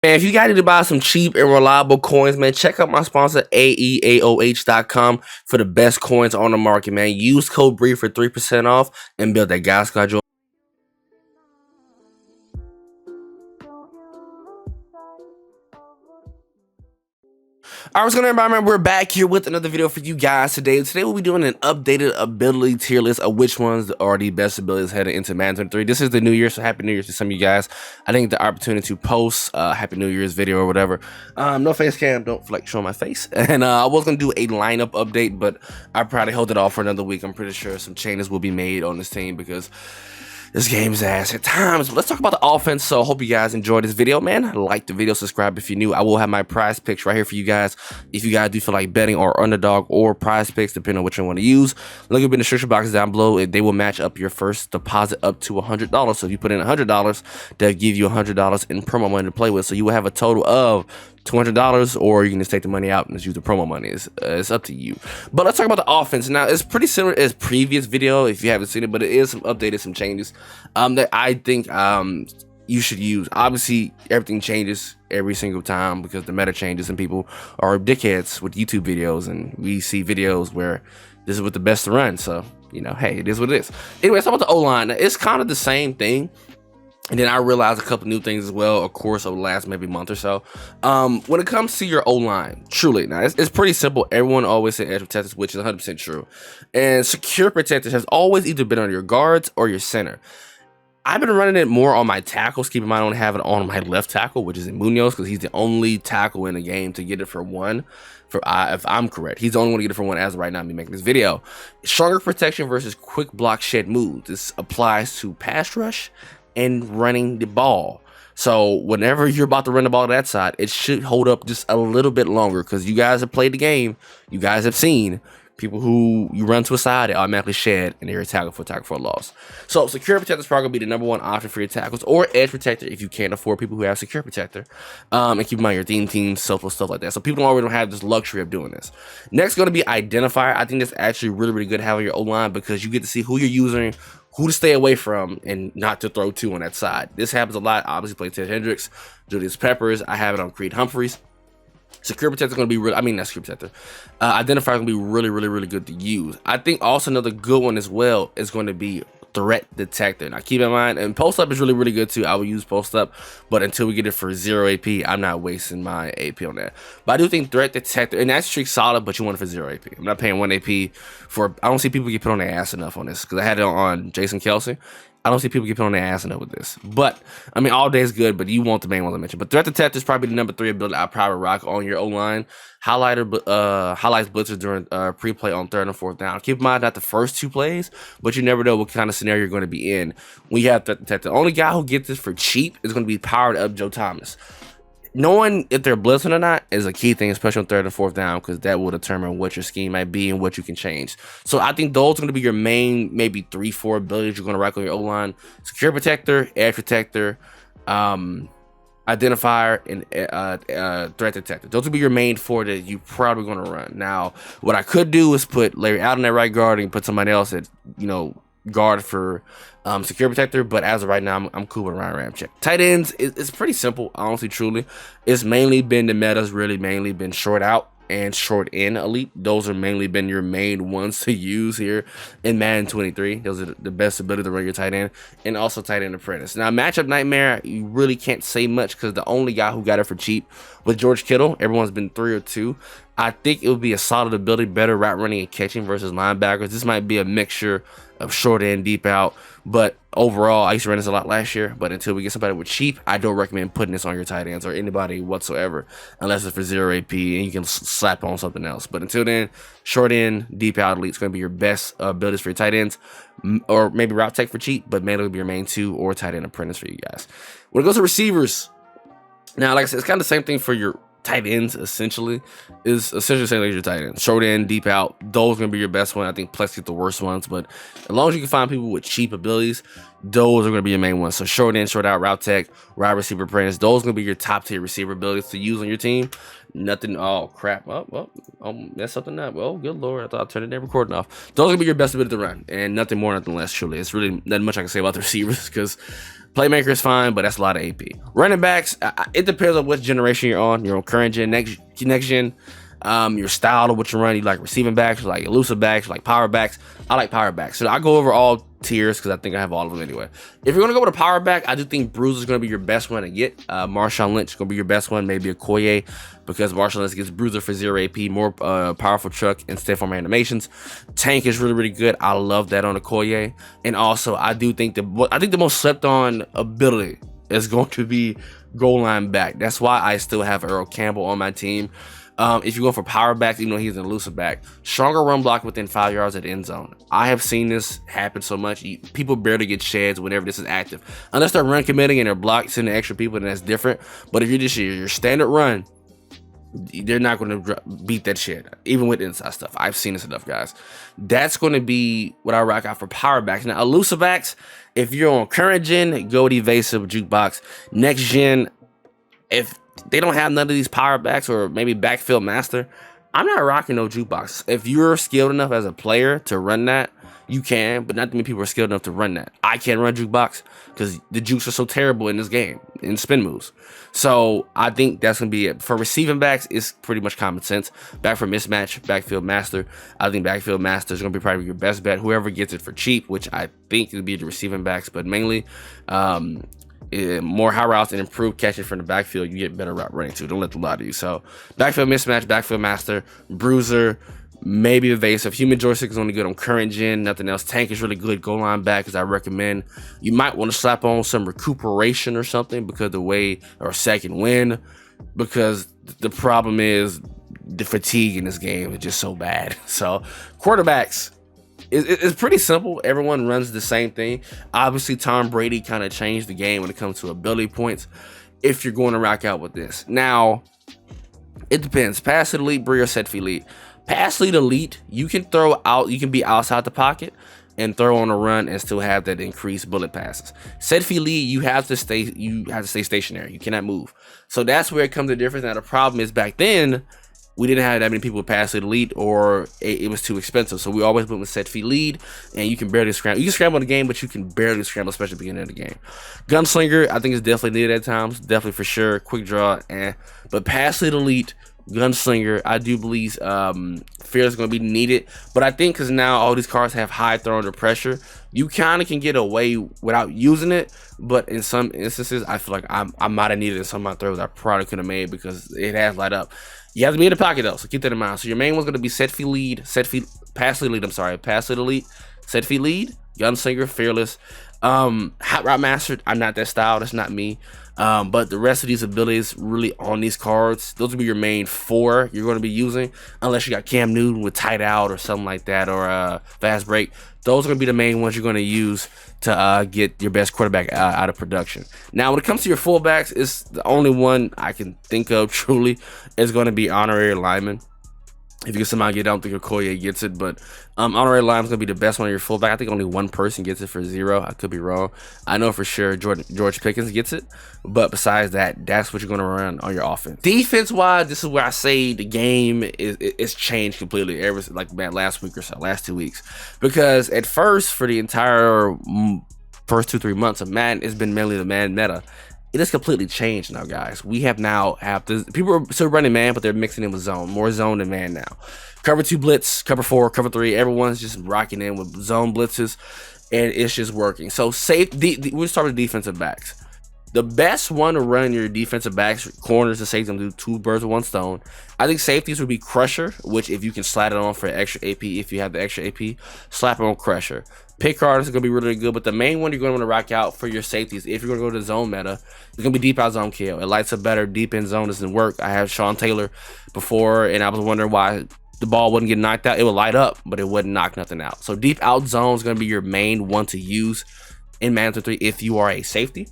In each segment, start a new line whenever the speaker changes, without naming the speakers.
Man, if you guys need to buy some cheap and reliable coins, man, check out my sponsor, AEAOH.com, for the best coins on the market, man. Use code BREEZE for 3% off and build that guy schedule. Alright, what's going on, everybody? We're back here with another video for you guys today. Today we'll be doing an updated ability tier list of which ones are the best abilities heading into Madden 23. This is the New Year, so Happy New Year to some of you guys. I think the opportunity to post Happy New Year's video or whatever. No face cam, don't feel like showing my face. And I was going to do a lineup update, but I probably hold it off for another week. I'm pretty sure some changes will be made on this team because this game's ass at times. But let's talk about the offense. So I hope you guys enjoyed this video, man. Like the video, subscribe if you're new. I will have my prize picks right here for you guys. If you guys do feel like betting or underdog or prize picks, depending on which one you want to use, look up in the description box down below. They will match up your first deposit up to $100. So if you put in $100, they'll give you $100 in promo money to play with. So you will have a total of $200, or you can just take the money out and just use the promo money. It's up to you. But let's talk about the offense. Now, it's pretty similar as previous video if you haven't seen it, but it is some updated, some changes that I think you should use. Obviously, everything changes every single time because the meta changes and people are dickheads with YouTube videos, and we see videos where this is what the best to run. So, you know, hey, it is what it is. Anyway, let's talk about the O-line. It's kind of the same thing. And then I realized a couple new things as well, of course, over the last maybe month or so. When it comes to your O-line, truly, now it's pretty simple. Everyone always said edge protectors, which is 100% true. And secure protectors has always either been on your guards or your center. I've been running it more on my tackles. Keep in mind, I don't have it on my left tackle, which is in Munoz, because he's the only tackle in the game to get it for one. If I'm correct, he's the only one to get it for one as of right now. Me making this video. Stronger protection versus quick block shed moves. This applies to pass rush and running the ball. So whenever you're about to run the ball to that side, it should hold up just a little bit longer, because you guys have played the game. You guys have seen people who you run to a side, they automatically shed and they're a tackle for a loss. So secure protector is probably going to be the #1 option for your tackles, or edge protector if you can't afford people who have secure protector. And keep in mind your theme team, stuff like that. So people already don't have this luxury of doing this. Next, going to be identifier. I think that's actually really good having your O-line, because you get to see who you're using, who to stay away from, and not to throw to on that side. This happens a lot. Obviously, play Ted Hendricks, Julius Peppers. I have it on Creed Humphreys. Secure protector is going to be really, not secure protector. Identifier is going to be really good to use. I think also another good one as well is going to be threat detector. Now keep in mind, and post up is really good too. I will use post up, but until we get it for 0 AP, I'm not wasting my AP on that. But I do think threat detector, and that's streak solid, but you want it for 0 AP. I'm not paying 1 AP for. I don't see people get put on their ass enough on this, because I had it on Jason Kelsey. I don't see people get put on their ass enough with this. But I mean, all day is good, but you want the main ones I mentioned. But threat detector is probably the #3 ability I probably rock on your O-line. Highlights blitzers during pre-play on 3rd and 4th down. Keep in mind, not the first 2 plays, but you never know what kind of scenario you're going to be in when you have threat detector. The only guy who gets this for cheap is going to be powered up Joe Thomas. Knowing if they're blitzing or not is a key thing, especially on 3rd and 4th down, because that will determine what your scheme might be and what you can change. So I think those are going to be your main, maybe 3-4 abilities you're going to rock on your O-line: secure protector, edge protector, identifier, and threat detector. Those will be your main 4 that you probably going to run. Now, what I could do is put Larry out on that right guard and put somebody else at, guard for secure protector, but as of right now, I'm cool with Ryan Ramczyk. Tight ends, it's pretty simple, honestly, truly. It's mainly been the meta's really mainly been short out and short in elite. Those are mainly been your main ones to use here in Madden 23. Those are the best ability to run your tight end, and also tight end apprentice. Now, matchup nightmare, you really can't say much, because the only guy who got it for cheap was George Kittle. Everyone's been 3 or 2. I think it would be a solid ability, better route running and catching versus linebackers. This might be a mixture of short in, deep out, but overall, I used to run this a lot last year, but until we get somebody with cheap, I don't recommend putting this on your tight ends or anybody whatsoever, unless it's for 0 AP and you can slap on something else. But until then, short in, deep out elite is going to be your best abilities for your tight ends, or maybe route tech for cheap, but mainly will be your main 2 or tight end apprentice for you guys. When it goes to receivers, now, like I said, it's kind of the same thing for your tight ends. Essentially the same as your tight ends. Short in, deep out, those are gonna be your best one. I think Plex get the worst ones, but as long as you can find people with cheap abilities, those are gonna be your main ones. So short in, short out, route tech, wide receiver apprentice, those are gonna be your top tier receiver abilities to use on your team. Nothing. Oh crap. Oh, that's something up. Oh, good lord, I thought I turned it recording off. Those are gonna be your best ability to run, and nothing more, nothing less. Truly, it's really not much I can say about the receivers, because Playmaker is fine, but that's a lot of AP. Running backs, it depends on what generation you're on. You're on current gen, next gen. Your style of what you run. You like receiving backs, you like elusive backs, you like power backs. I like power backs. So I go over all tiers because I think I have all of them anyway. If you're gonna go with a power back, I do think Bruiser is gonna be your best one to get. Marshawn Lynch is gonna be your best one, maybe a Koye, because Marshawn Lynch gets Bruiser for 0 AP, more powerful truck and stiff arm animations. Tank is really, really good. I love that on a Koye. And also, I do think the most slept on ability is going to be goal line back. That's why I still have Earl Campbell on my team. If you go for power backs, even though he's an elusive back, stronger run block within 5 yards of the end zone. I have seen this happen so much. People barely get sheds whenever this is active. Unless they're run committing and they're blocked, sending extra people, then that's different. But if you're just your standard run, they're not going to beat that shit, even with inside stuff. I've seen this enough, guys. That's going to be what I rock out for power backs. Now, elusive backs, if you're on current gen, go with evasive jukebox. Next gen, if they don't have none of these power backs or maybe backfield master, I'm not rocking no jukebox. If you're skilled enough as a player to run that, you can, but not too many people are skilled enough to run that. I can't run jukebox because the jukes are so terrible in this game, in spin moves. So I think that's going to be it. For receiving backs, it's pretty much common sense. Back for mismatch, backfield master. I think backfield master is going to be probably your best bet. Whoever gets it for cheap, which I think would be the receiving backs, but mainly more high routes and improved catching from the backfield, you get better route running too. Don't let them lie to you. So backfield mismatch, backfield master, bruiser, maybe evasive. Human joystick is only good on current gen, nothing else. Tank is really good. Goal line back, as I recommend. You might want to slap on some recuperation or something because the way, or second win, because the problem is the fatigue in this game is just so bad. So quarterbacks, it's pretty simple. Everyone runs the same thing. Obviously, Tom Brady kind of changed the game when it comes to ability points. If you're going to rock out with this, now it depends. Pass lead elite, Brie, or set fee lead. Pass lead elite, you can throw out. You can be outside the pocket and throw on a run and still have that increased bullet passes. Set fee lead, you have to stay. You have to stay stationary. You cannot move. So that's where it comes to difference. Now the problem is back then, we didn't have that many people with pass lead elite, or it was too expensive. So we always went with set fee lead, and you can barely scramble. You can scramble in the game, but you can barely scramble, especially at the beginning of the game. Gunslinger, I think is definitely needed at times. Definitely for sure. Quick draw, but pass lead elite, Gunslinger, I do believe Fear is going to be needed. But I think because now all these cards have high throw under pressure, you kind of can get away without using it. But in some instances, I feel like I might have needed it in some of my throws I probably could have made because it has light up. You have to be in the pocket though, so keep that in mind. So your main one's going to be set fee lead, pass lead elite, pass lead elite, set fee lead, Gunslinger, Fearless. Hot Route Master, I'm not that style, that's not me. But the rest of these abilities really on these cards, those will be your main 4 you're going to be using, unless you got Cam Newton with tight out or something like that, or fast break. Those are going to be the main ones you're going to use to get your best quarterback out of production. Now, when it comes to your fullbacks, it's the only one I can think of truly is going to be honorary lineman. If you get somebody get, I don't think Okoye gets it, but honorary lineman is going to be the best one of your fullback. I think only one person gets it for 0. I could be wrong. I know for sure George Pickens gets it, but besides that, that's what you're going to run on your offense. Defense-wise, this is where I say the game is changed completely ever like last week or so, last 2 weeks. Because at first, for the entire first 2-3 months of Madden, it's been mainly the Madden meta. It has completely changed now, guys. We have now this. People are still running man, but they're mixing in with zone. More zone than man now. Cover 2 blitz, cover 4, cover 3. Everyone's just rocking in with zone blitzes, and it's just working. So we'll start with defensive backs. The best one to run your defensive backs, corners, and safeties, do 2 birds with 1 stone. I think safeties would be Crusher, which if you can slide it on for extra AP, if you have the extra AP, slap it on Crusher. Pick card is going to be really good, but the main one you're going to want to rock out for your safeties, if you're going to go to the zone meta, it's going to be deep out zone kill. It lights up better. Deep in zone doesn't work. I had Sean Taylor before, and I was wondering why the ball wouldn't get knocked out. It would light up, but it wouldn't knock nothing out. So deep out zone is going to be your main one to use in Madden 3 if you are a safety.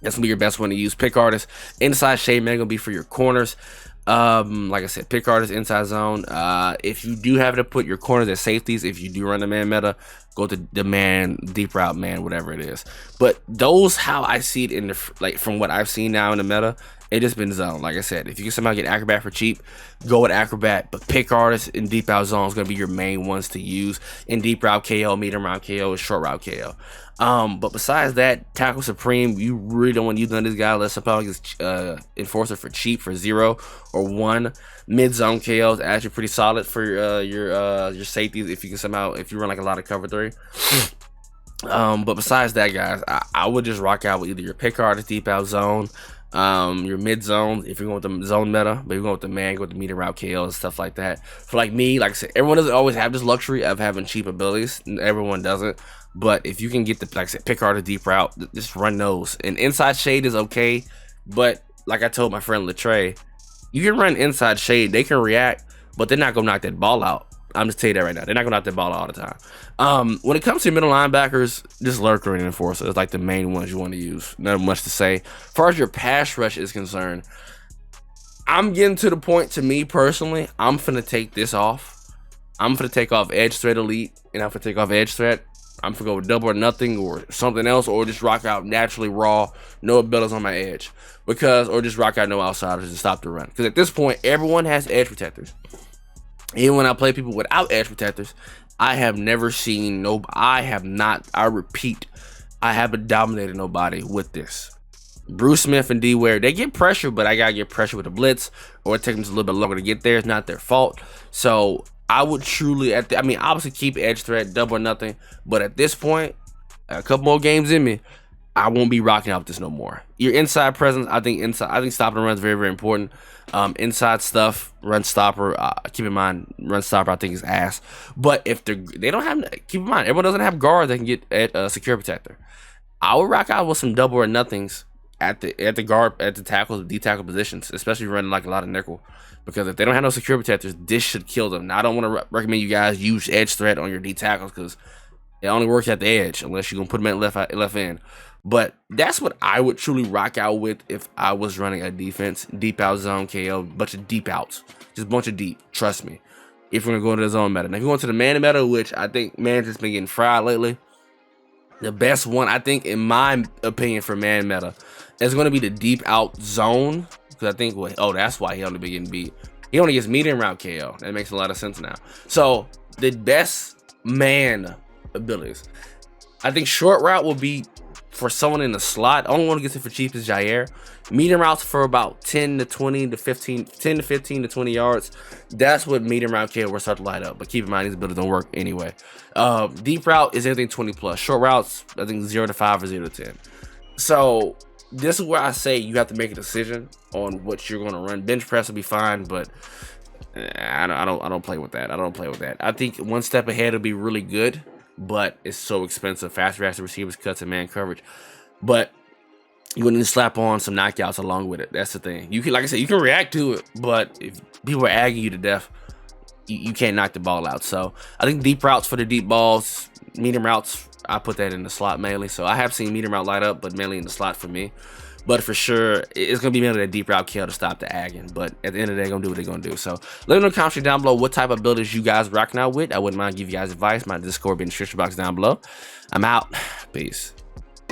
That's going to be your best one to use. Pick artist. Inside shade man going to be for your corners. Like I said, pick artist, inside zone. If you do have to put your corners as safeties, if you do run the man meta, go to the man, deep route man, whatever it is. But those, how I see it in the, like, from what I've seen now in the meta, it just been zone. Like I said, if you can somehow get acrobat for cheap, go with acrobat. But pick artists in deep out zone is gonna be your main ones to use in deep route KO, medium route KO, and short route KO. But besides that, tackle supreme, you really don't want to use none of this guy unless somehow gets enforcer for cheap for 0 or 1. Mid zone KO is actually pretty solid for your safeties if you can somehow, if you run like a lot of cover 3. But besides that, guys, I would just rock out with either your pick artist deep out zone, your mid zone if you're going with the zone meta, but you're going with the man, go with the medium route KO and stuff like that. For like me, like I said, everyone doesn't always have this luxury of having cheap abilities. Everyone doesn't. But if you can get the, like I said, pick artist deep route, just run those. And inside shade is okay, but like I told my friend Latre, you can run inside shade, they can react, but they're not gonna knock that ball out. I'm just telling you that right now. They're not gonna knock that ball out all the time. When it comes to middle linebackers, just lurker and enforcer is like the main ones you want to use. Not much to say. As far as your pass rush is concerned, I'm getting to the point, to me personally, I'm finna take this off. I'm finna take off edge threat elite, and I'm finna take off edge threat. I'm gonna go with double or nothing or something else, or just rock out naturally raw, no abilities on my edge, or just rock out no outsiders and stop the run. Because at this point, everyone has edge protectors. Even when I play people without edge protectors, I have never seen I repeat, I haven't dominated nobody with this. Bruce Smith and D Ware, they get pressure, but I gotta get pressure with a blitz, or it takes them a little bit longer to get there. It's not their fault. So I would truly, obviously keep edge threat, double or nothing, but at this point, a couple more games in me, I won't be rocking out with this no more. Your inside presence, I think stopping the run is very, very important. Inside stuff, run stopper, keep in mind, run stopper I think is ass. But if they don't have, keep in mind, everyone doesn't have guard that can get a secure protector. I would rock out with some double or nothings at the guard, at the tackles, D-tackle positions, especially running like a lot of nickel. Because if they don't have no secure protectors, this should kill them. Now, I don't want to recommend you guys use edge threat on your D tackles because it only works at the edge unless you're gonna put them at left end. But that's what I would truly rock out with if I was running a defense, deep out zone KO, bunch of deep outs, just a bunch of deep. Trust me. If we're gonna go into the zone meta, now if you go into the man meta, which I think man's just been getting fried lately, the best one I think, in my opinion, for man meta is going to be the deep out zone. Because I think, oh, that's why he only been getting beat. He only gets medium route KO. That makes a lot of sense now. So the best man abilities, I think short route will be for someone in the slot. Only one who gets it for cheap is Jair. Medium routes for about 10 to 20 to 15, 10 to 15 to 20 yards. That's what medium route KO will start to light up. But keep in mind, these abilities don't work anyway. Deep route is anything 20 plus. Short routes, I think 0 to 5 or 0 to 10. So this is where I say you have to make a decision on what you're going to run. Bench press will be fine, but I don't play with that. I don't play with that. I think one step ahead will be really good, but it's so expensive. Fast reaction receivers, cuts, and man coverage. But you're going to need to slap on some knockouts along with it. That's the thing. You can, like I said, you can react to it, but if people are agging you to death, you can't knock the ball out. So I think deep routes for the deep balls, medium routes, I put that in the slot mainly. So I have seen medium route light up, but mainly in the slot for me. But for sure, it's going to be mainly that deep route kill to stop the agging. But at the end of the day, they're going to do what they're going to do. So let me know in the comments down below what type of abilities you guys rocking out with. I wouldn't mind giving you guys advice. My Discord will be in the description box down below. I'm out. Peace.